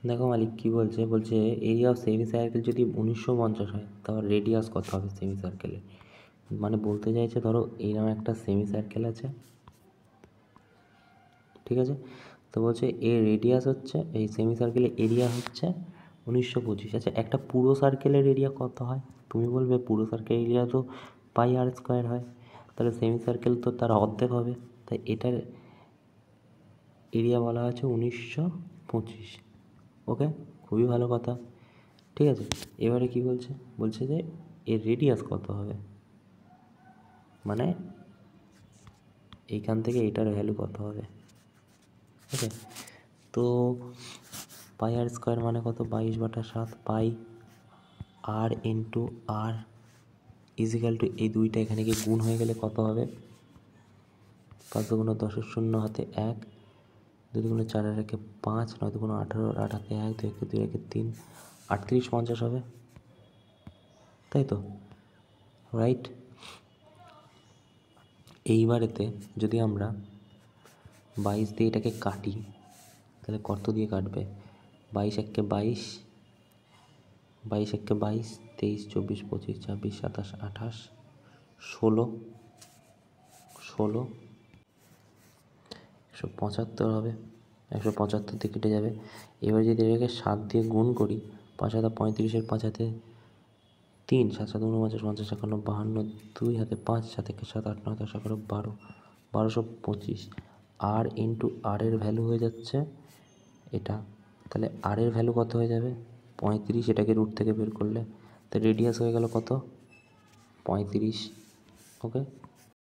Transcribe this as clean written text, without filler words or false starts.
দেখো মালিক কী বলছে, বলছে এরিয়া অফ সেমি সার্কেল যদি 1950 হয় তাহলে রেডিয়াস কত হবে সেমি সার্কেলে। মানে বলতে চাইছে ধরো এইরকম একটা সেমি সার্কেল আছে, ঠিক আছে, তো বলছে এর রেডিয়াস হচ্ছে, এই সেমি সার্কেলের এরিয়া হচ্ছে 1925। আচ্ছা একটা পুরো সার্কেলের এরিয়া কত হয়? তুমি বলবে পুরো সার্কেল এরিয়া তো পাই আর স্কোয়ার হয়, তাহলে সেমি সার্কেল তো তার অর্ধেক হবে, তাই এটার এরিয়া বলা হচ্ছে 1925। ওকে, খুবই ভালো কথা, ঠিক আছে। এবারে কি বলছে, বলছে যে এর রেডিয়াস কত হবে, মানে এইখান থেকে এটার ভ্যালু কত হবে। ওকে, তো পাই আর স্কোয়ার মানে কত, 22/7 পাই আর ইন্টু আর ইজিক্যাল টু এই দুইটা এখানে গিয়ে গুণ হয়ে গেলে কত হবে, 5 × 10 শূন্য হাতে 1, 2 × 4 একে 5, 9 × 18, 8 হাতে 1, 2 একে 2 একে 3, 38/50 হবে, তাই তো, রাইট। এইবারেতে যদি আমরা 22 দিয়ে এটাকে কাটি তাহলে কত দিয়ে কাটবে, 22 একে 22, 22 একে 22, 23, 24, 25, 26, 27, 28, 16, 175 হবে, 175 দিয়ে কেটে যাবে। এবার যদি এটাকে 7 দিয়ে গুণ করি, 5 হাতে 35, 5 হাতে 3, 7 7 49, 50 51, 52, 2 হাতে 5, 7 একে 7, 8 9 10 11 12, 1225। আর ইন্টু আর এর ভ্যালু হয়ে যাচ্ছে এটা, তাহলে আর এর ভ্যালু কত হয়ে যাবে, 35, এটাকে রুট থেকে বের করলে, তো রেডিয়াস হয়ে গেল কত, 35। ওকে।